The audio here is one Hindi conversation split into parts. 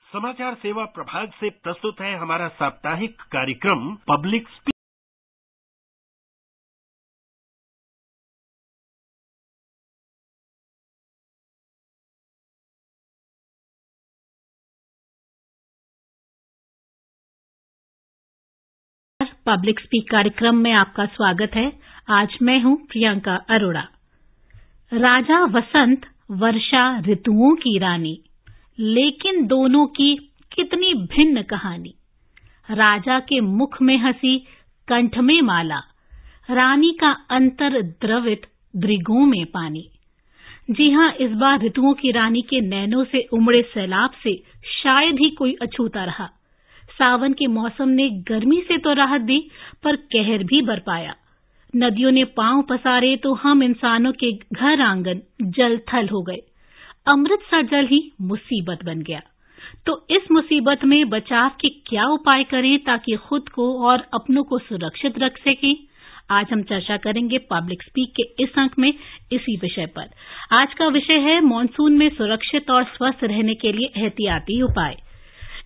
समाचार सेवा प्रभाग से प्रस्तुत है हमारा साप्ताहिक कार्यक्रम पब्लिक स्पीक। पब्लिक स्पीक कार्यक्रम में आपका स्वागत है। आज मैं हूं प्रियंका अरोड़ा। राजा वसंत वर्षा ऋतुओं की रानी, लेकिन दोनों की कितनी भिन्न कहानी। राजा के मुख में हंसी, कंठ में माला, रानी का अंतर द्रवित दृगों में पानी। जी हां, इस बार ऋतुओं की रानी के नैनों से उमड़े सैलाब से शायद ही कोई अछूता रहा। सावन के मौसम ने गर्मी से तो राहत दी, पर कहर भी बरपाया। नदियों ने पांव पसारे तो हम इंसानों के घर आंगन जल थल हो गए। अमृत सा जल ही मुसीबत बन गया। तो इस मुसीबत में बचाव के क्या उपाय करें ताकि खुद को और अपनों को सुरक्षित रख सकें? आज हम चर्चा करेंगे पब्लिक स्पीक के इस अंक में इसी विषय पर। आज का विषय है मॉनसून में सुरक्षित और स्वस्थ रहने के लिए एहतियाती उपाय।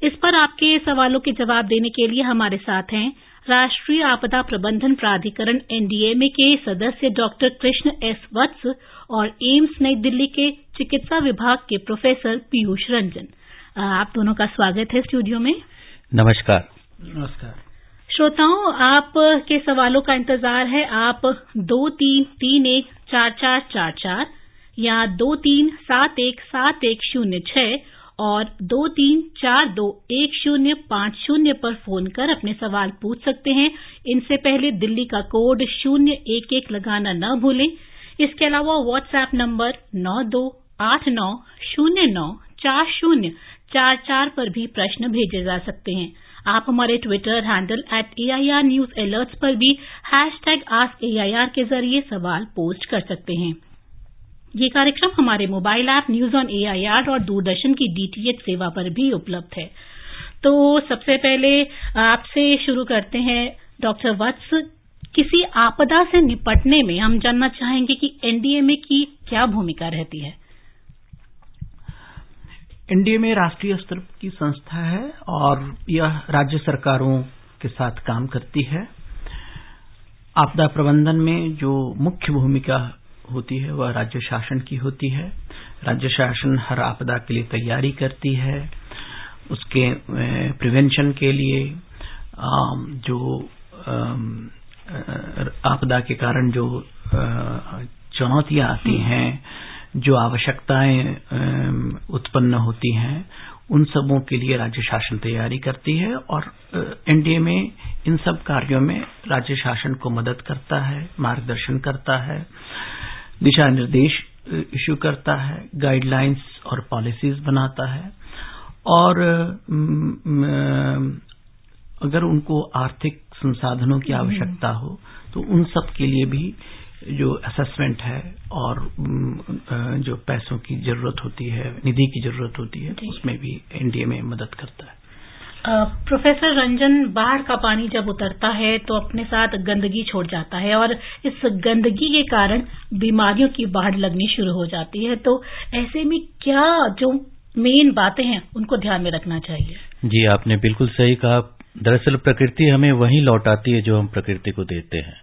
इस पर आपके सवालों के जवाब देने के लिए हमारे साथ हैं राष्ट्रीय आपदा प्रबंधन प्राधिकरण एनडीएमए के सदस्य डॉक्टर कृष्ण एस वत्स और एम्स नई दिल्ली के चिकित्सा विभाग के प्रोफेसर पीयूष रंजन। आप दोनों का स्वागत है स्टूडियो में। नमस्कार। नमस्कार। श्रोताओं, आप के सवालों का इंतजार है। आप 23314444 या 23717106 और 23421050 पर फोन कर अपने सवाल पूछ सकते हैं। इनसे पहले दिल्ली का कोड 011 लगाना न भूलें। इसके अलावा व्हाट्सएप नंबर 9289094044 पर भी प्रश्न भेजे जा सकते हैं। आप हमारे Twitter handle @AIR News Alerts पर भी #AskAIR के जरिए सवाल पोस्ट कर सकते हैं। ये कार्यक्रम हमारे mobile app news on AIR और दूरदर्शन की DTH सेवा पर भी उपलब्ध है। तो सबसे पहले आपसे शुरू करते हैं डॉक्टर वत्स। किसी आपदा से निपटने में हम जानना चाहेंगे कि एनडीएमए की क्या भूमिका रहती है? एनडीएमए राष्ट्रीय स्तर की संस्था है और यह राज्य सरकारों के साथ काम करती है। आपदा प्रबंधन में जो मुख्य भूमिका होती है वह राज्य शासन की होती है। राज्य शासन हर आपदा के लिए तैयारी करती है। उसके प्रिवेंशन के लिए जो आपदा के कारण जो चुनौतियां आती हैं, जो आवश्यकताएं उत्पन्न होती हैं, उन सबों के लिए राज्य शासन तैयारी करती है और एनडीएमए इन सब कार्यों में राज्य शासन को मदद करता है, मार्गदर्शन करता है, दिशा निर्देश इश्यू करता है, गाइडलाइंस और पॉलिसीज बनाता है और अगर उनको आर्थिक संसाधनों की आवश्यकता हो तो उन सब के लिए भी जो असेसमेंट है और जो पैसों की जरूरत होती है, निधि की जरूरत होती है, उसमें भी एनडीएमए मदद करता है। प्रोफेसर रंजन, बाढ़ का पानी जब उतरता है तो अपने साथ गंदगी छोड़ जाता है और इस गंदगी के कारण बीमारियों की बाढ़ लगनी शुरू हो जाती है। तो ऐसे में क्या जो मेन बातें हैं उनको ध्यान में रखना चाहिए? जी, आपने बिल्कुल सही कहा। दरअसल प्रकृति हमें वही लौटाती है जो हम प्रकृति को देते हैं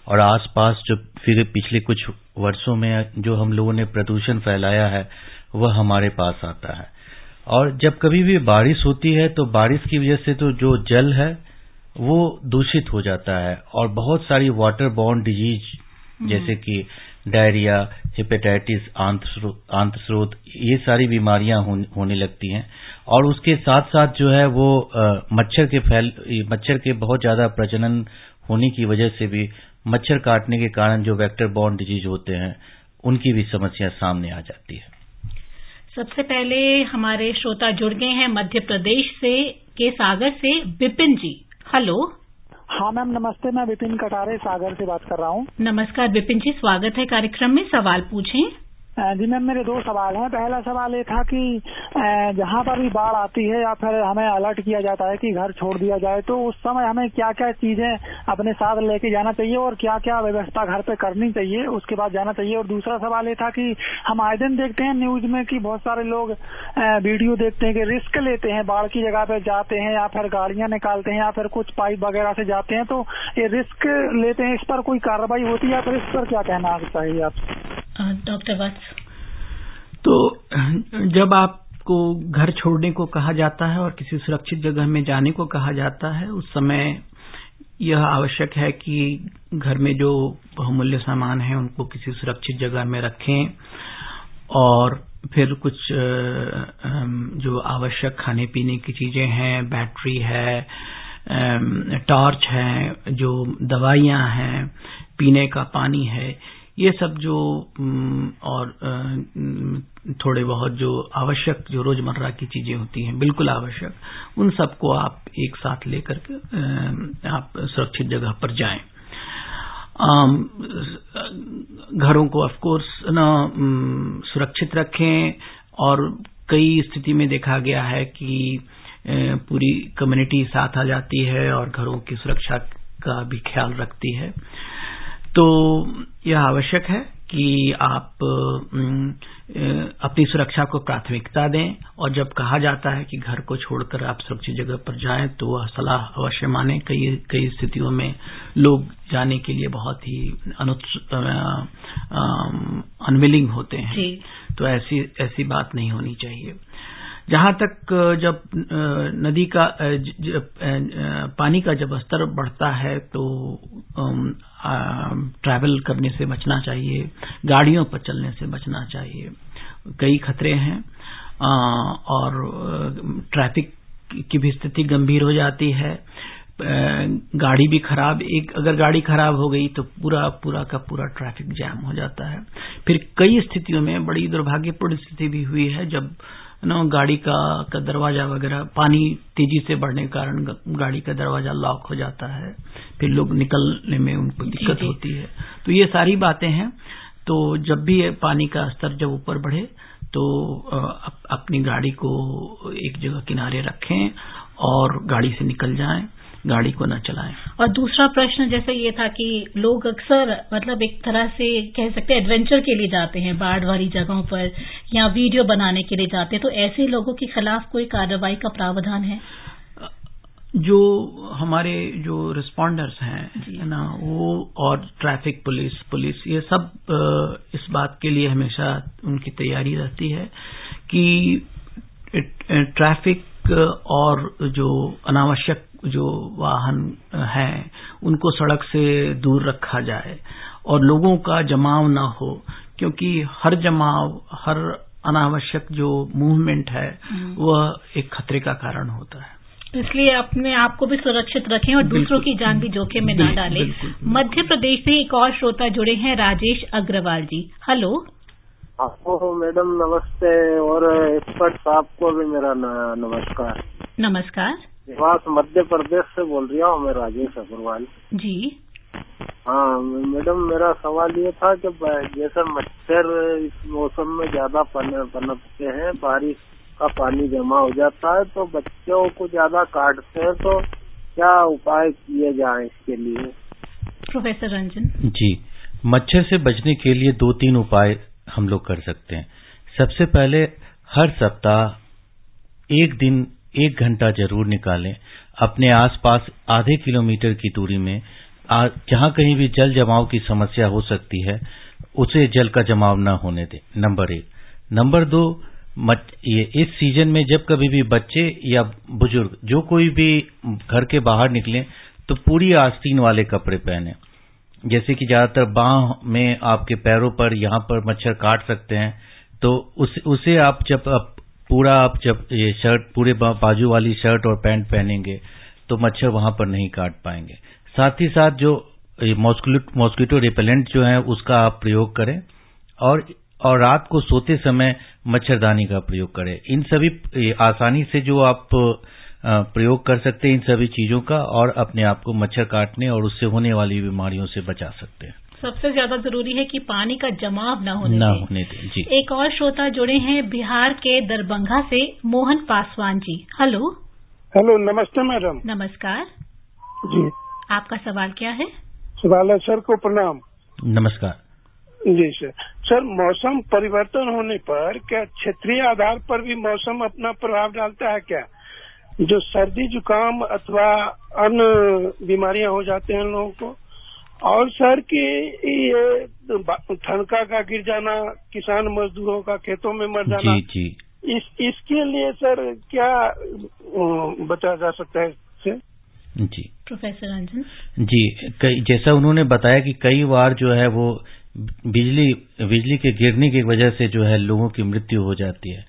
और आसपास जो फिर पिछले कुछ वर्षों में जो हम लोगों ने प्रदूषण फैलाया है वह हमारे पास आता है। और जब कभी भी बारिश होती है तो बारिश की वजह से तो जो जल है वो दूषित हो जाता है और बहुत सारी वाटर बॉर्न डिजीज जैसे कि डायरिया, हेपेटाइटिस, आंत्रस्रोत, ये सारी बीमारियां होने लगती हैं। और उसके साथ साथ जो है वो मच्छर के बहुत ज्यादा प्रजनन होने की वजह से भी मच्छर काटने के कारण जो वेक्टर बॉर्न डिजीज होते हैं उनकी भी समस्या सामने आ जाती है। सबसे पहले हमारे श्रोता जुड़ गए हैं मध्य प्रदेश के सागर से विपिन जी। हेलो। हाँ मैम, नमस्ते। मैं विपिन कटारे सागर से बात कर रहा हूँ। नमस्कार विपिन जी, स्वागत है कार्यक्रम में। सवाल पूछें। जी मैम, मेरे 2 सवाल हैं। पहला सवाल ये था कि जहाँ पर भी बाढ़ आती है या फिर हमें अलर्ट किया जाता है कि घर छोड़ दिया जाए, तो उस समय हमें क्या क्या चीजें अपने साथ लेके जाना चाहिए और क्या क्या व्यवस्था घर पे करनी चाहिए, उसके बाद जाना चाहिए। और दूसरा सवाल ये था कि हम आए दिन देखते हैं न्यूज में कि बहुत सारे लोग वीडियो देखते हैं कि रिस्क लेते हैं, बाढ़ की जगह पे जाते हैं या फिर गाड़ियां निकालते हैं या फिर कुछ पाइप वगैरह से जाते हैं, तो ये रिस्क लेते हैं, इस पर कोई कार्रवाई होती है? तो इस पर क्या कहना चाहिए आप? डॉक्टर वत्स, तो जब आपको घर छोड़ने को कहा जाता है और किसी सुरक्षित जगह में जाने को कहा जाता है, उस समय यह आवश्यक है कि घर में जो बहुमूल्य सामान है उनको किसी सुरक्षित जगह में रखें और फिर कुछ जो आवश्यक खाने पीने की चीजें हैं, बैटरी है, टॉर्च है, जो दवाइयां हैं, पीने का पानी है, ये सब जो और थोड़े बहुत जो आवश्यक जो रोजमर्रा की चीजें होती हैं, बिल्कुल आवश्यक, उन सबको आप एक साथ लेकर के आप सुरक्षित जगह पर जाएं। घरों को ऑफ कोर्स सुरक्षित रखें और कई स्थिति में देखा गया है कि पूरी कम्युनिटी साथ आ जाती है और घरों की सुरक्षा का भी ख्याल रखती है। तो यह आवश्यक है कि आप अपनी सुरक्षा को प्राथमिकता दें और जब कहा जाता है कि घर को छोड़कर आप सुरक्षित जगह पर जाएं तो वह सलाह अवश्य माने। कई स्थितियों में लोग जाने के लिए बहुत ही अनविलिंग होते हैं, तो ऐसी बात नहीं होनी चाहिए। जहां तक जब नदी का पानी का जब स्तर बढ़ता है तो ट्रैवल करने से बचना चाहिए, गाड़ियों पर चलने से बचना चाहिए। कई खतरे हैं और ट्रैफिक की भी स्थिति गंभीर हो जाती है। गाड़ी भी खराब, अगर गाड़ी खराब हो गई तो पूरा का पूरा ट्रैफिक जैम हो जाता है। फिर कई स्थितियों में बड़ी दुर्भाग्यपूर्ण स्थिति भी हुई है जब गाड़ी का दरवाजा वगैरह पानी तेजी से बढ़ने के कारण गाड़ी का दरवाजा लॉक हो जाता है, फिर लोग निकलने में उनको दिक्कत होती है। तो ये सारी बातें हैं। तो जब भी पानी का स्तर जब ऊपर बढ़े तो अपनी गाड़ी को एक जगह किनारे रखें और गाड़ी से निकल जाएं, गाड़ी को न चलाएं। और दूसरा प्रश्न जैसे ये था कि लोग अक्सर मतलब एक तरह से कह सकते हैं एडवेंचर के लिए जाते हैं बाढ़ वाली जगहों पर या वीडियो बनाने के लिए जाते हैं, तो ऐसे लोगों के खिलाफ कोई कार्रवाई का प्रावधान है? जो हमारे जो रिस्पॉन्डर्स हैं ना, वो और ट्रैफिक पुलिस ये सब इस बात के लिए हमेशा उनकी तैयारी रहती है कि ट्रैफिक और जो अनावश्यक जो वाहन हैं उनको सड़क से दूर रखा जाए और लोगों का जमाव न हो, क्योंकि हर जमाव, हर अनावश्यक जो मूवमेंट है वह एक खतरे का कारण होता है। इसलिए अपने आप को भी सुरक्षित रखें और दूसरों की जान भी जोखिम में न डालें। मध्य प्रदेश से एक और श्रोता जुड़े हैं, राजेश अग्रवाल जी। हेलो। आपको मैडम नमस्ते और एक्सपर्ट साहब को भी मेरा नमस्कार। नमस्कार। निवास मध्य प्रदेश से बोल रहा हूँ मैं, राजेश अग्रवाल जी। हाँ मैडम, मेरा सवाल ये था कि जैसे मच्छर इस मौसम में ज्यादा पनपते हैं, बारिश का पानी जमा हो जाता है तो बच्चों को ज्यादा काटते हैं, तो क्या उपाय किए जाएं इसके लिए? प्रोफेसर रंजन जी, मच्छर से बचने के लिए 2-3 उपाय हम लोग कर सकते हैं। सबसे पहले हर सप्ताह एक दिन 1 घंटा जरूर निकालें अपने आसपास आधे किलोमीटर की दूरी में जहां कहीं भी जल जमाव की समस्या हो सकती है उसे जल का जमाव न होने दें, नंबर 1। नंबर 2, ये इस सीजन में जब कभी भी बच्चे या बुजुर्ग जो कोई भी घर के बाहर निकलें तो पूरी आस्तीन वाले कपड़े पहने, जैसे कि ज्यादातर बांह में आपके पैरों पर यहाँ पर मच्छर काट सकते हैं, तो उसे आप जब ये शर्ट पूरे बाजू वाली शर्ट और पैंट पहनेंगे तो मच्छर वहां पर नहीं काट पाएंगे। साथ ही साथ जो मॉस्किटो रिपेलेंट जो है उसका आप प्रयोग करें और रात को सोते समय मच्छरदानी का प्रयोग करें। इन सभी आसानी से जो आप प्रयोग कर सकते हैं इन सभी चीजों का, और अपने आप को मच्छर काटने और उससे होने वाली बीमारियों से बचा सकते हैं। सबसे ज्यादा जरूरी है कि पानी का जमाव न होने दें। जी। एक और श्रोता जुड़े हैं बिहार के दरभंगा से, मोहन पासवान जी। हेलो। हेलो, नमस्ते मैडम। नमस्कार जी। आपका सवाल क्या है? सवाल है सर को प्रणाम। नमस्कार जी सर। सर, मौसम परिवर्तन होने पर क्या क्षेत्रीय आधार पर भी मौसम अपना प्रभाव डालता है क्या? जो सर्दी जुकाम अथवा अन्य बीमारियां हो जाते हैं लोगों को, और सर कि ये ठनका का गिर जाना, किसान मजदूरों का खेतों में मर जाना, जी। इसके लिए सर क्या बचा जा सकता है इससे? जी प्रोफेसर रंजन जी, जैसा उन्होंने बताया कि कई बार जो है वो बिजली के गिरने की वजह से जो है लोगों की मृत्यु हो जाती है।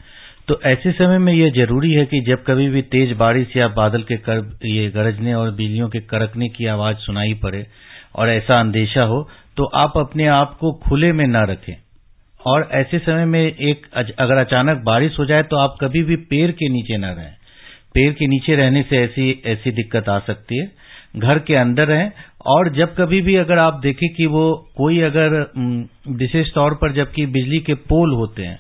तो ऐसे समय में ये जरूरी है कि जब कभी भी तेज बारिश या बादल के ये गरजने और बिजलियों के कड़कने की आवाज सुनाई पड़े और ऐसा अंदेशा हो, तो आप अपने आप को खुले में न रखें। और ऐसे समय में अगर अचानक बारिश हो जाए तो आप कभी भी पेड़ के नीचे न रहें। पेड़ के नीचे रहने से ऐसी दिक्कत आ सकती है। घर के अंदर रहें। और जब कभी भी अगर आप देखें कि वो कोई अगर विशेष तौर पर जबकि बिजली के पोल होते हैं,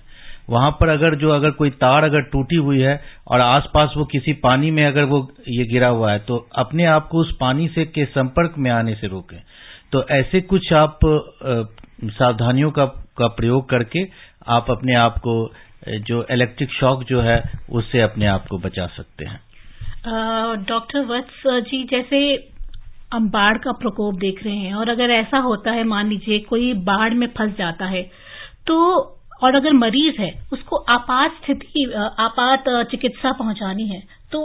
वहां पर अगर कोई तार अगर टूटी हुई है और आसपास वो किसी पानी में अगर वो ये गिरा हुआ है, तो अपने आप को उस पानी से के संपर्क में आने से रोकें। तो ऐसे कुछ आप सावधानियों का प्रयोग करके आप अपने आप को जो इलेक्ट्रिक शॉक जो है उससे अपने आप को बचा सकते हैं। डॉक्टर वत्स जी, जैसे हम बाढ़ का प्रकोप देख रहे हैं और अगर ऐसा होता है, मान लीजिए कोई बाढ़ में फंस जाता है, तो और अगर मरीज है उसको आपात चिकित्सा पहुंचानी है, तो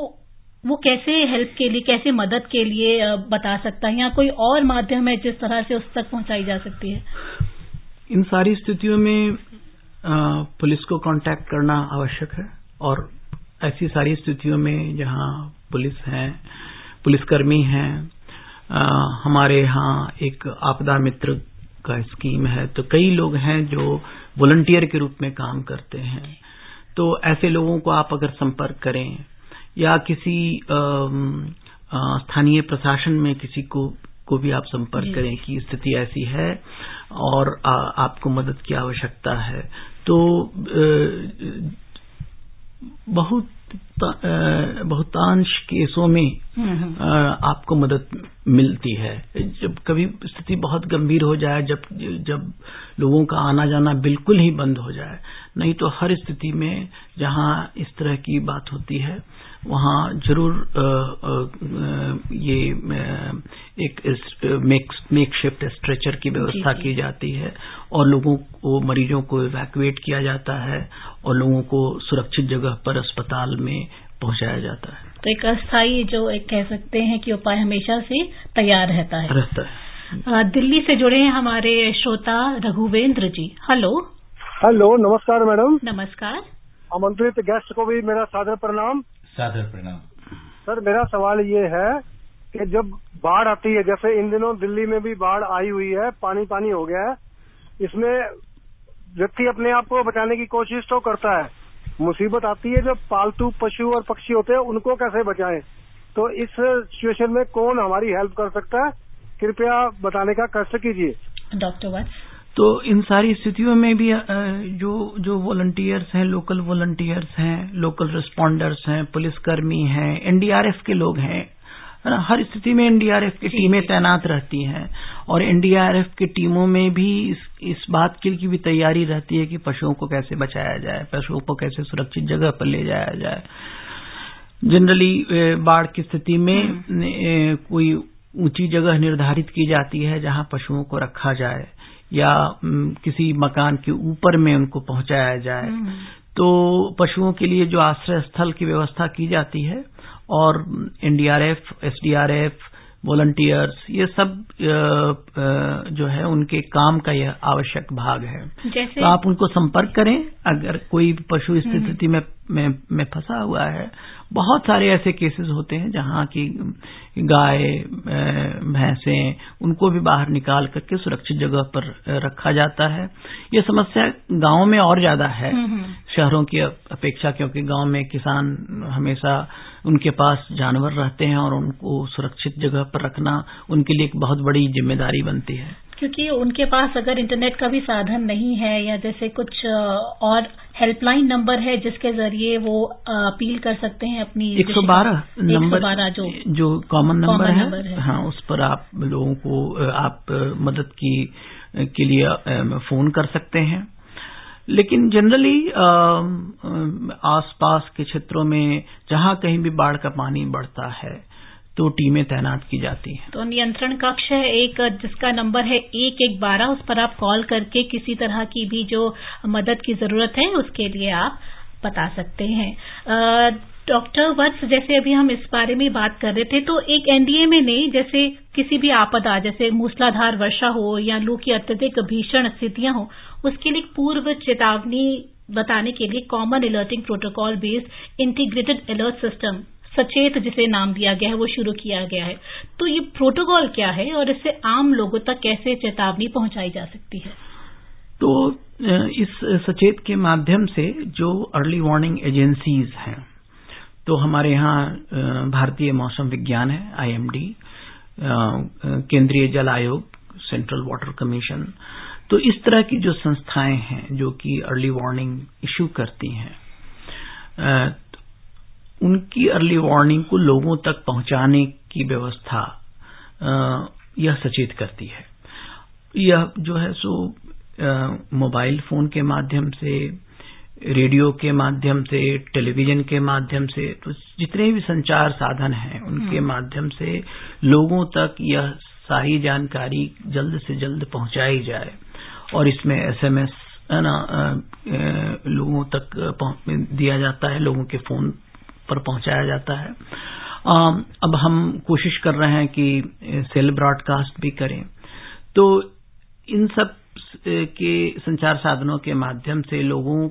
वो कैसे हेल्प के लिए, कैसे मदद के लिए बता सकता है, या कोई और माध्यम है जिस तरह से उस तक पहुंचाई जा सकती है? इन सारी स्थितियों में पुलिस को कांटेक्ट करना आवश्यक है। और ऐसी सारी स्थितियों में जहां पुलिस है, पुलिसकर्मी हैं, हमारे यहाँ एक आपदा मित्र का स्कीम है, तो कई लोग हैं जो वॉलंटियर के रूप में काम करते हैं। तो ऐसे लोगों को आप अगर संपर्क करें या किसी स्थानीय प्रशासन में किसी को भी आप संपर्क करें कि स्थिति ऐसी है और आपको मदद की आवश्यकता है, तो बहुतांश केसों में आपको मदद मिलती है। जब कभी स्थिति बहुत गंभीर हो जाए, जब लोगों का आना जाना बिल्कुल ही बंद हो जाए, नहीं तो हर स्थिति में जहां इस तरह की बात होती है वहां जरूर ये एक मेकशिफ्ट स्ट्रेचर की व्यवस्था की जाती है और लोगों को, मरीजों को इवैक्यूएट किया जाता है और लोगों को सुरक्षित जगह पर अस्पताल में पहुंचाया जाता है। तो एक अस्थायी जो एक कह सकते हैं कि उपाय हमेशा से तैयार रहता है। दिल्ली से जुड़े हैं हमारे श्रोता रघुवेंद्र जी। हेलो। नमस्कार मैडम। नमस्कार। आमंत्रित गेस्ट को भी मेरा सादर प्रणाम। सर, मेरा सवाल ये है कि जब बाढ़ आती है, जैसे इन दिनों दिल्ली में भी बाढ़ आई हुई है, पानी हो गया है, इसमें व्यक्ति अपने आप को बचाने की कोशिश तो करता है, मुसीबत आती है जब पालतू पशु और पक्षी होते हैं उनको कैसे बचाएं? तो इस सिचुएशन में कौन हमारी हेल्प कर सकता है? कृपया बताने का कष्ट कीजिए। डॉक्टर वत्स। तो इन सारी स्थितियों में भी जो वॉलंटियर्स हैं, लोकल वॉलंटियर्स हैं, लोकल रिस्पॉन्डर्स हैं, पुलिसकर्मी हैं, एनडीआरएफ के लोग हैं, हर स्थिति में एनडीआरएफ की टीमें तैनात रहती हैं। और एनडीआरएफ की टीमों में भी इस बात की भी तैयारी रहती है कि पशुओं को कैसे बचाया जाए, पशुओं को कैसे सुरक्षित जगह पर ले जाया जाए। जनरली बाढ़ की स्थिति में कोई ऊंची जगह निर्धारित की जाती है जहां पशुओं को रखा जाए या किसी मकान के ऊपर में उनको पहुंचाया जाए। तो पशुओं के लिए जो आश्रय स्थल की व्यवस्था की जाती है और एनडीआरएफ, एसडीआरएफ, वॉलंटियर्स, ये सब जो है उनके काम का यह आवश्यक भाग है। तो आप उनको संपर्क करें अगर कोई पशु इस स्थिति में फंसा हुआ है। बहुत सारे ऐसे केसेस होते हैं जहां की गाय, भैंसें, उनको भी बाहर निकाल करके सुरक्षित जगह पर रखा जाता है। ये समस्या गांव में और ज्यादा है शहरों की अपेक्षा, क्योंकि गांव में किसान हमेशा उनके पास जानवर रहते हैं और उनको सुरक्षित जगह पर रखना उनके लिए एक बहुत बड़ी जिम्मेदारी बनती है। क्योंकि उनके पास अगर इंटरनेट का भी साधन नहीं है या जैसे कुछ और हेल्पलाइन नंबर है जिसके जरिए वो अपील कर सकते हैं अपनी 112 नंबर जो कॉमन नंबर है, हाँ, उस पर आप लोगों को आप मदद के लिए फोन कर सकते हैं। लेकिन जनरली आसपास के क्षेत्रों में जहां कहीं भी बाढ़ का पानी बढ़ता है तो टीमें तैनात की जाती हैं। तो नियंत्रण कक्ष है एक जिसका नंबर है 112, उस पर आप कॉल करके किसी तरह की भी जो मदद की जरूरत है उसके लिए आप बता सकते हैं। डॉक्टर वत्स, जैसे अभी हम इस बारे में बात कर रहे थे, तो एक एनडीएमए ने जैसे किसी भी आपदा जैसे मूसलाधार वर्षा हो या लू की अत्यधिक भीषण स्थितियां हो, उसके लिए पूर्व चेतावनी बताने के लिए common alerting protocol based integrated alert system सचेत जिसे नाम दिया गया है वो शुरू किया गया है। तो ये प्रोटोकॉल क्या है और इससे आम लोगों तक कैसे चेतावनी पहुंचाई जा सकती है? तो इस सचेत के माध्यम से जो अर्ली वार्निंग एजेंसीज हैं, तो हमारे यहाँ भारतीय मौसम विज्ञान है IMD, केंद्रीय जल आयोग, सेंट्रल वाटर कमीशन, तो इस तरह की जो संस्थाएं हैं जो कि अर्ली वार्निंग इश्यू करती हैं, उनकी अर्ली वार्निंग को लोगों तक पहुंचाने की व्यवस्था यह सचेत करती है। यह जो है सो मोबाइल फोन के माध्यम से, रेडियो के माध्यम से, टेलीविजन के माध्यम से, तो जितने भी संचार साधन हैं उनके माध्यम से लोगों तक यह सारी जानकारी जल्द से जल्द पहुंचाई जाए। और इसमें SMS लोगों तक दिया जाता है, लोगों के फोन पर पहुंचाया जाता है। अब हम कोशिश कर रहे हैं कि सेल ब्रॉडकास्ट भी करें। तो इन सब के संचार साधनों के माध्यम से लोगों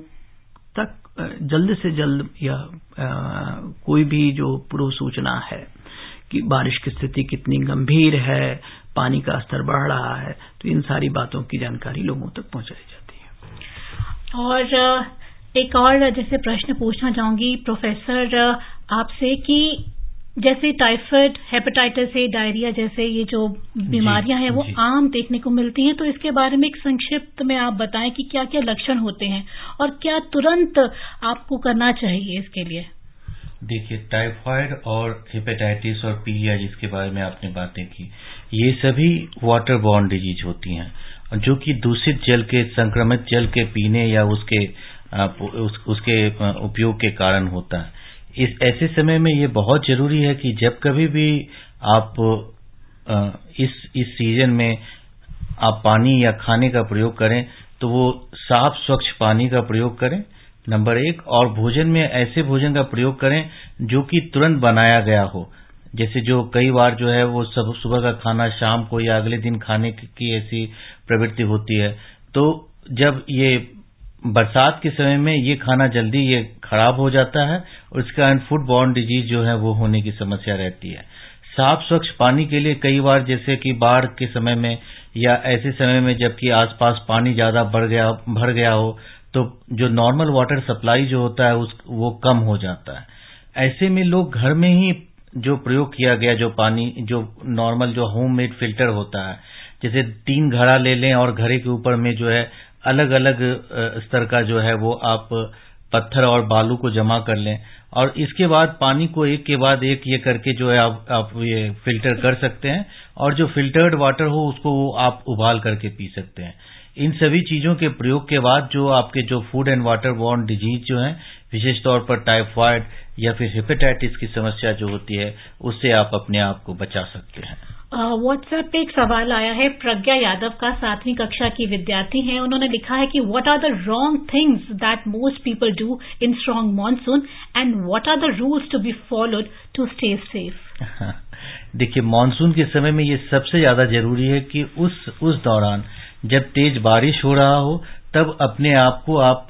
तक जल्द से जल्द यह कोई भी जो पूर्व सूचना है कि बारिश की स्थिति कितनी गंभीर है, पानी का स्तर बढ़ रहा है, तो इन सारी बातों की जानकारी लोगों तक पहुंचाई जाती है। और एक और जैसे प्रश्न पूछना चाहूंगी प्रोफेसर आपसे कि जैसे टाइफाइड, हेपेटाइटिस ए, डायरिया जैसे ये जो बीमारियां हैं वो आम देखने को मिलती हैं, तो इसके बारे में एक संक्षिप्त में आप बताएं कि क्या क्या लक्षण होते हैं और क्या तुरंत आपको करना चाहिए इसके लिए? देखिए, टाइफाइड और हेपेटाइटिस और पीलिया जिसके बारे में आपने बातें की, ये सभी वाटर बॉर्न डिजीज होती हैं जो कि दूषित जल के, संक्रमित जल के पीने या उसके उपयोग के कारण होता है। इस ऐसे समय में ये बहुत जरूरी है कि जब कभी भी आप इस सीजन में आप पानी या खाने का प्रयोग करें तो वो साफ स्वच्छ पानी का प्रयोग करें, नंबर 1। और भोजन में ऐसे भोजन का प्रयोग करें जो कि तुरंत बनाया गया हो। जैसे जो कई बार जो है वो सब सुबह का खाना शाम को या अगले दिन खाने की ऐसी प्रवृत्ति होती है, तो जब ये बरसात के समय में ये खाना जल्दी ये खराब हो जाता है और इसके कारण फूड बॉर्न डिजीज जो है वो होने की समस्या रहती है। साफ स्वच्छ पानी के लिए कई बार जैसे कि बाढ़ के समय में या ऐसे समय में जबकि आसपास पानी ज्यादा भर गया हो तो जो नॉर्मल वाटर सप्लाई जो होता है वो कम हो जाता है। ऐसे में लोग घर में ही जो प्रयोग किया गया जो पानी, जो नॉर्मल जो होममेड फिल्टर होता है, जैसे 3 घड़ा ले लें और घड़े के ऊपर में जो है अलग अलग स्तर का जो है वो आप पत्थर और बालू को जमा कर लें और इसके बाद पानी को एक के बाद एक ये करके जो है आप ये फिल्टर कर सकते हैं और जो फिल्टर्ड वाटर हो उसको आप उबाल करके पी सकते हैं। इन सभी चीजों के प्रयोग के बाद जो आपके जो food and water borne disease जो है, विशेष तौर पर टाइफाइड या फिर हेपेटाइटिस की समस्या जो होती है, उससे आप अपने आप को बचा सकते हैं। व्हाट्सएप पे एक सवाल आया है प्रज्ञा यादव का, 7वीं कक्षा की विद्यार्थी हैं। उन्होंने लिखा है कि what are the wrong things that most people do in strong monsoon and what are the rules to be followed to stay safe? देखिए, मॉनसून के समय में ये सबसे ज्यादा जरूरी है कि उस दौरान जब तेज बारिश हो रहा हो तब अपने आप को आप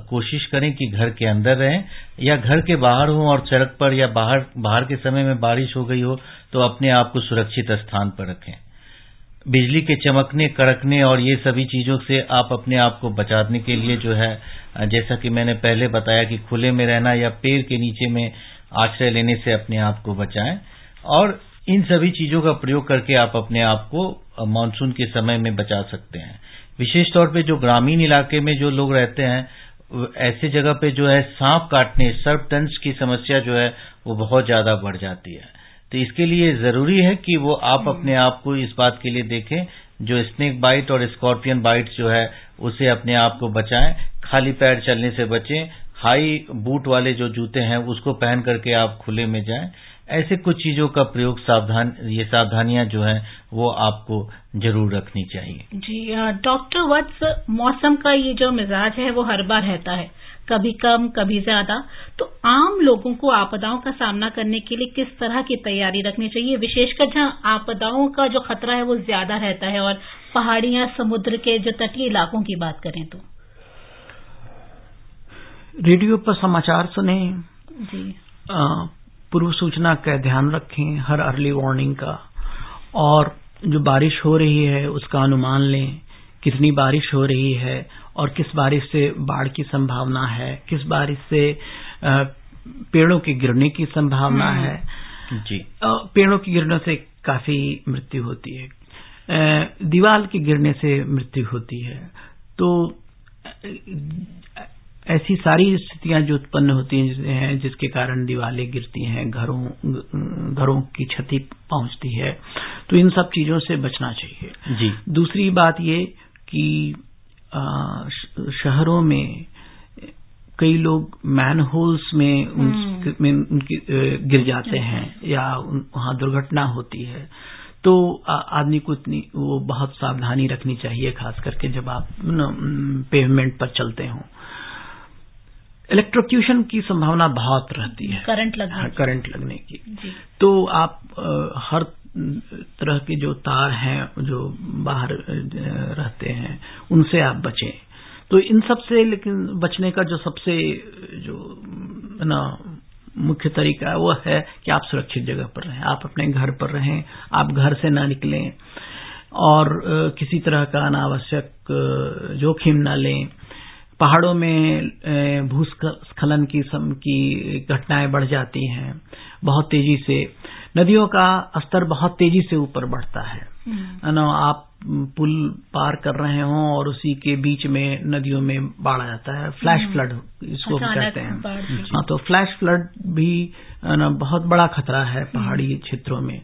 कोशिश करें कि घर के अंदर रहें या घर के बाहर हो और सड़क पर या बाहर के समय में बारिश हो गई हो तो अपने आप को सुरक्षित स्थान पर रखें। बिजली के चमकने, कड़कने और ये सभी चीजों से आप अपने आप को बचाने के लिए जो है, जैसा कि मैंने पहले बताया कि खुले में रहना या पेड़ के नीचे में आश्रय लेने से अपने आप को बचाएं और इन सभी चीजों का प्रयोग करके आप अपने आप को मानसून के समय में बचा सकते हैं। विशेष तौर पे जो ग्रामीण इलाके में जो लोग रहते हैं, ऐसे जगह पे जो है सांप काटने, सर्पदंश की समस्या जो है वो बहुत ज्यादा बढ़ जाती है। तो इसके लिए जरूरी है कि वो आप अपने आप को इस बात के लिए देखें, जो स्नेक बाइट और स्कॉर्पियन बाइट जो है उसे अपने आप को बचाएं। खाली पैर चलने से बचें। हाई बूट वाले जो जूते हैं उसको पहन करके आप खुले में जाएं। ऐसे कुछ चीजों का प्रयोग ये सावधानियां जो हैं वो आपको जरूर रखनी चाहिए। जी डॉक्टर वत्स, मौसम का ये जो मिजाज है वो हर बार रहता है, कभी कम कभी ज्यादा। तो आम लोगों को आपदाओं का सामना करने के लिए किस तरह की तैयारी रखनी चाहिए, विशेषकर जहां आपदाओं का जो खतरा है वो ज्यादा रहता है और पहाड़ियां, समुद्र के जो तटीय इलाकों की बात करें तो? रेडियो पर समाचार सुने जी, पूर्व सूचना का ध्यान रखें, हर अर्ली वार्निंग का, और जो बारिश हो रही है उसका अनुमान लें, कितनी बारिश हो रही है और किस बारिश से बाढ़ की संभावना है, किस बारिश से पेड़ों के गिरने की संभावना है। जी, पेड़ों के गिरने से काफी मृत्यु होती है, दीवार के गिरने से मृत्यु होती है। तो ऐसी सारी स्थितियां जो उत्पन्न होती हैं जिसके कारण दीवारें गिरती हैं, घरों की क्षति पहुंचती है, तो इन सब चीजों से बचना चाहिए। जी। दूसरी बात ये कि शहरों में कई लोग मैनहोल्स में उनकी गिर जाते हैं या वहां दुर्घटना होती है, तो आदमी को इतनी वो बहुत सावधानी रखनी चाहिए, खास करके जब आप पेवमेंट पर चलते हों। इलेक्ट्रोक्यूशन की संभावना बहुत रहती है, करंट लगने की। तो आप हर तरह के जो तार हैं जो बाहर रहते हैं उनसे आप बचें। तो इन सब से लेकिन बचने का जो सबसे मुख्य तरीका है वो है कि आप सुरक्षित जगह पर रहें, आप अपने घर पर रहें, आप घर से ना निकलें और किसी तरह का अनावश्यक जोखिम न लें। पहाड़ों में भूस्खलन की घटनाएं बढ़ जाती हैं बहुत तेजी से, नदियों का स्तर बहुत तेजी से ऊपर बढ़ता है ना। आप पुल पार कर रहे हों और उसी के बीच में नदियों में बाढ़ आ जाता है, फ्लैश फ्लड इसको कहते हैं। हाँ, तो फ्लैश फ्लड भी बहुत बड़ा खतरा है पहाड़ी क्षेत्रों में।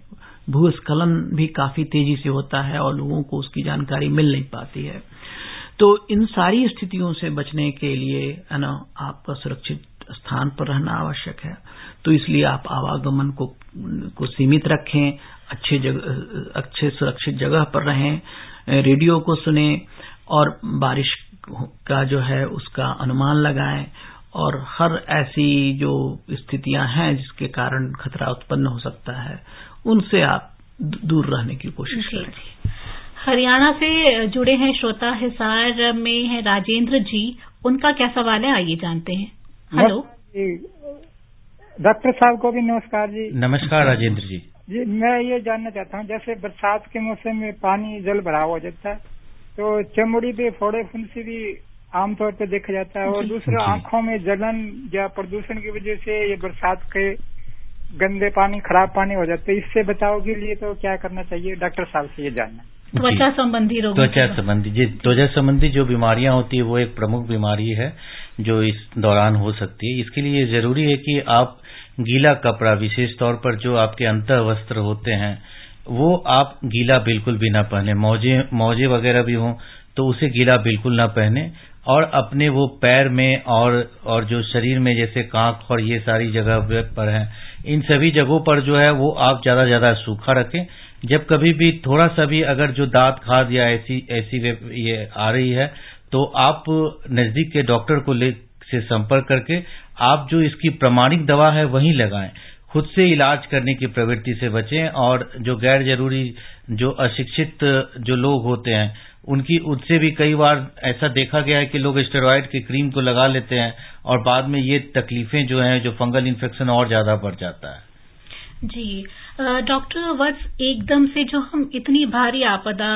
भूस्खलन भी काफी तेजी से होता है और लोगों को उसकी जानकारी मिल नहीं पाती है। तो इन सारी स्थितियों से बचने के लिए आपका सुरक्षित स्थान पर रहना आवश्यक है। तो इसलिए आप आवागमन को सीमित रखें, अच्छे सुरक्षित जगह पर रहें, रेडियो को सुने और बारिश का जो है उसका अनुमान लगाएं, और हर ऐसी जो स्थितियां हैं जिसके कारण खतरा उत्पन्न हो सकता है उनसे आप दूर रहने की कोशिश करें। हरियाणा से जुड़े हैं श्रोता, हिसार में है राजेंद्र जी, उनका क्या सवाल है आइए जानते हैं। हेलो डॉक्टर साहब को भी नमस्कार जी। नमस्कार राजेंद्र जी। जी, मैं ये जानना चाहता हूँ, जैसे बरसात के मौसम में पानी जल भराव हो जाता है तो चमड़ी पे फोड़े फुंसी भी आमतौर पे देखा जाता है, और दूसरा आंखों में जलन या प्रदूषण की वजह से ये बरसात के गंदे पानी, खराब पानी हो जाते हैं। इससे बचाव के लिए तो क्या करना चाहिए, डॉक्टर साहब से ये जानना। त्वचा संबंधी रोग, त्वचा संबंधी जो बीमारियां होती है वो एक प्रमुख बीमारी है जो इस दौरान हो सकती है। इसके लिए जरूरी है कि आप गीला कपड़ा, विशेष तौर पर जो आपके अंतर वस्त्र होते हैं वो आप गीला बिल्कुल भी ना पहने। मौजे वगैरह भी हों तो उसे गीला बिल्कुल ना पहने, और अपने वो पैर में और जो शरीर में जैसे कांख और ये सारी जगह पर है, इन सभी जगहों पर जो है वो आप ज्यादा सूखा रखें। जब कभी भी थोड़ा सा भी अगर जो दांत खाद या ऐसी ये आ रही है तो आप नजदीक के डॉक्टर को से संपर्क करके आप जो इसकी प्रामाणिक दवा है वही लगाएं। खुद से इलाज करने की प्रवृत्ति से बचें, और जो गैर जरूरी, जो अशिक्षित जो लोग होते हैं उनसे भी कई बार ऐसा देखा गया है कि लोग स्टेरॉइड की क्रीम को लगा लेते हैं और बाद में ये तकलीफें जो हैं, जो फंगल इन्फेक्शन और ज्यादा बढ़ जाता है। जी डॉक्टर वत्स, एकदम से जो हम इतनी भारी आपदा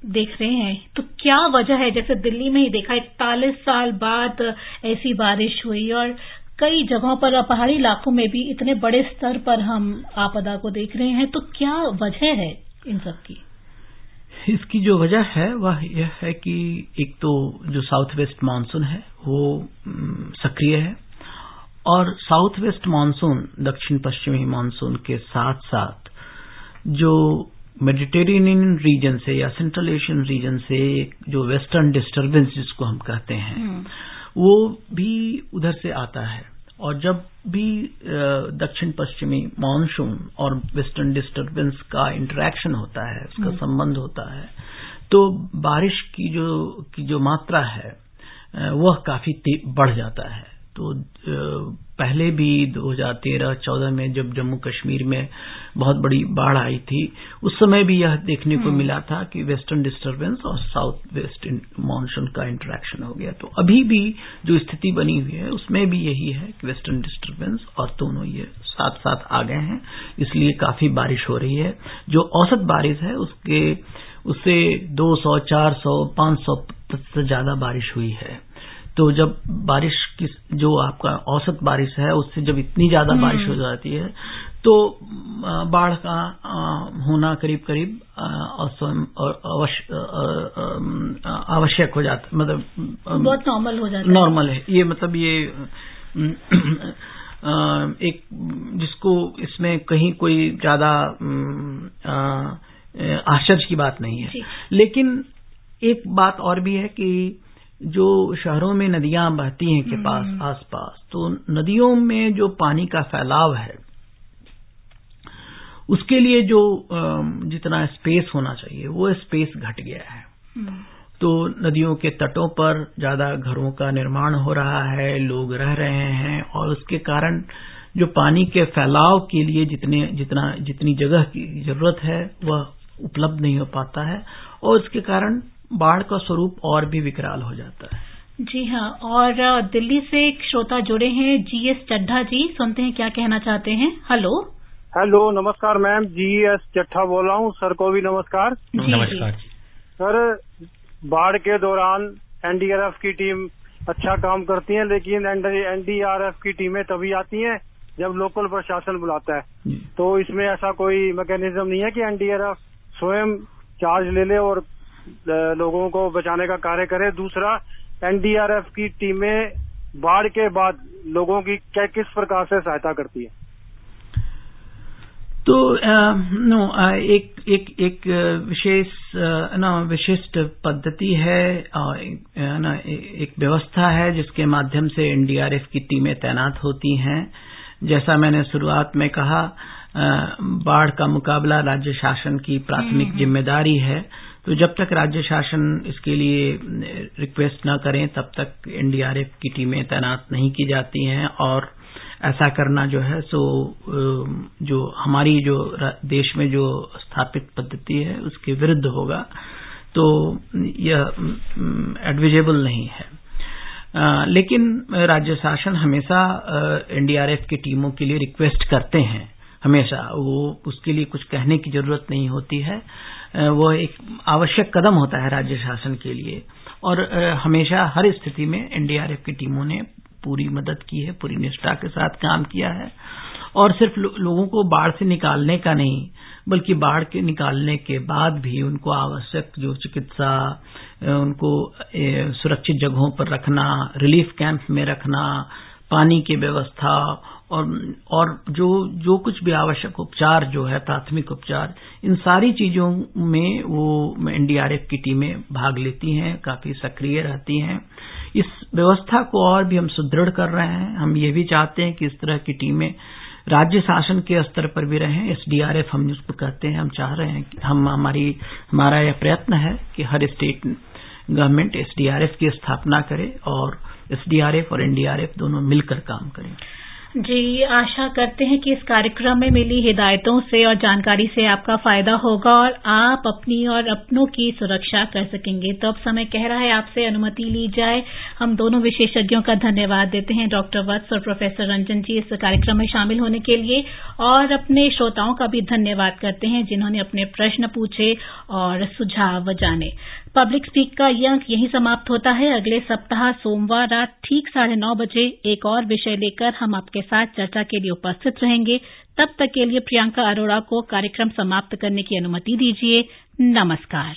देख रहे हैं तो क्या वजह है? जैसे दिल्ली में ही देखा 41 साल बाद ऐसी बारिश हुई, और कई जगहों पर पहाड़ी इलाकों में भी इतने बड़े स्तर पर हम आपदा को देख रहे हैं, तो क्या वजह है इन सब की? इसकी जो वजह है वह यह है कि एक तो जो साउथ वेस्ट मानसून है वो सक्रिय है, और साउथ वेस्ट मानसून दक्षिण पश्चिमी मानसून के साथ साथ जो मेडिटेरेनियन रीजन से या सेंट्रल एशियन रीजन से जो वेस्टर्न डिस्टर्बेंस जिसको हम कहते हैं वो भी उधर से आता है। और जब भी दक्षिण पश्चिमी मानसून और वेस्टर्न डिस्टर्बेंस का इंटरेक्शन होता है, उसका संबंध होता है, तो बारिश की जो मात्रा है वह काफी बढ़ जाता है। तो पहले भी 2013-14 में जब जम्मू कश्मीर में बहुत बड़ी बाढ़ आई थी, उस समय भी यह देखने को मिला था कि वेस्टर्न डिस्टर्बेंस और साउथ वेस्ट मानसून का इंटरेक्शन हो गया। तो अभी भी जो स्थिति बनी हुई है उसमें भी यही है कि वेस्टर्न डिस्टर्बेंस और दोनों ये साथ साथ आ गए हैं, इसलिए काफी बारिश हो रही है। जो औसत बारिश है उससे 200, 400, 500% ज्यादा बारिश हुई है। तो जब बारिश की जो आपका औसत बारिश है उससे जब इतनी ज्यादा बारिश हो जाती है तो बाढ़ का होना करीब आवश्यक हो जाता, मतलब बहुत नॉर्मल हो जाता है। नॉर्मल है ये, मतलब ये एक जिसको इसमें कहीं कोई ज्यादा आश्चर्य की बात नहीं है। लेकिन एक बात और भी है कि जो शहरों में नदियां बहती हैं के पास आसपास, तो नदियों में जो पानी का फैलाव है उसके लिए जो जितना स्पेस होना चाहिए वो स्पेस घट गया है। तो नदियों के तटों पर ज्यादा घरों का निर्माण हो रहा है, लोग रह रहे हैं, और उसके कारण जो पानी के फैलाव के लिए जितनी जगह की जरूरत है वह उपलब्ध नहीं हो पाता है, और उसके कारण बाढ़ का स्वरूप और भी विकराल हो जाता है। जी हाँ, और दिल्ली से एक श्रोता जुड़े हैं, जीएस चड्ढा जी, सुनते हैं क्या कहना चाहते हैं। हेलो, नमस्कार मैम, जीएस चड्ढा बोल रहा हूँ। सर को भी नमस्कार। नमस्कार सर, बाढ़ के दौरान एनडीआरएफ की टीम अच्छा काम करती है, लेकिन एनडीआरएफ की टीमें तभी आती हैं जब लोकल प्रशासन बुलाता है। तो इसमें ऐसा कोई मैकेनिज्म नहीं है कि एनडीआरएफ स्वयं चार्ज ले ले और लोगों को बचाने का कार्य करे। दूसरा, एनडीआरएफ की टीमें बाढ़ के बाद लोगों की किस प्रकार से सहायता करती है? तो एक विशिष्ट पद्धति है, एक व्यवस्था है जिसके माध्यम से एनडीआरएफ की टीमें तैनात होती हैं। जैसा मैंने शुरुआत में कहा, बाढ़ का मुकाबला राज्य शासन की प्राथमिक जिम्मेदारी है। तो जब तक राज्य शासन इसके लिए रिक्वेस्ट न करें तब तक एनडीआरएफ की टीमें तैनात नहीं की जाती हैं, और ऐसा करना जो है सो जो हमारी जो देश में जो स्थापित पद्धति है उसके विरुद्ध होगा, तो यह एडविजेबल नहीं है। लेकिन राज्य शासन हमेशा एनडीआरएफ की टीमों के लिए रिक्वेस्ट करते हैं, हमेशा। वो उसके लिए कुछ कहने की जरूरत नहीं होती है, वो एक आवश्यक कदम होता है राज्य शासन के लिए। और हमेशा हर स्थिति में एनडीआरएफ की टीमों ने पूरी मदद की है, पूरी निष्ठा के साथ काम किया है। और सिर्फ लोगों को बाढ़ से निकालने का नहीं, बल्कि बाढ़ के निकालने के बाद भी उनको आवश्यक जो चिकित्सा, उनको सुरक्षित जगहों पर रखना, रिलीफ कैंप में रखना, पानी की व्यवस्था, और जो कुछ भी आवश्यक उपचार जो है, प्राथमिक उपचार, इन सारी चीजों में वो एनडीआरएफ की टीमें भाग लेती हैं, काफी सक्रिय रहती हैं। इस व्यवस्था को और भी हम सुदृढ़ कर रहे हैं। हम ये भी चाहते हैं कि इस तरह की टीमें राज्य शासन के स्तर पर भी रहें। एसडीआरएफ हम जिसको कहते हैं, हम चाह रहे हैं कि हमारा यह प्रयत्न है कि हर स्टेट गवर्नमेंट एसडीआरएफ की स्थापना करे और एसडीआरएफ और एनडीआरएफ दोनों मिलकर काम करें। जी, आशा करते हैं कि इस कार्यक्रम में मिली हिदायतों से और जानकारी से आपका फायदा होगा और आप अपनी और अपनों की सुरक्षा कर सकेंगे। तो अब समय कह रहा है आपसे अनुमति ली जाए। हम दोनों विशेषज्ञों का धन्यवाद देते हैं, डॉक्टर वत्स और प्रोफेसर रंजन जी, इस कार्यक्रम में शामिल होने के लिए, और अपने श्रोताओं का भी धन्यवाद करते हैं जिन्होंने अपने प्रश्न पूछे और सुझाव जाने। पब्लिक स्पीक का ये अंक यहीं समाप्त होता है। अगले सप्ताह सोमवार रात ठीक 9:30 बजे एक और विषय लेकर हम आपके साथ चर्चा के लिए उपस्थित रहेंगे। तब तक के लिए प्रियंका अरोड़ा को कार्यक्रम समाप्त करने की अनुमति दीजिए। नमस्कार।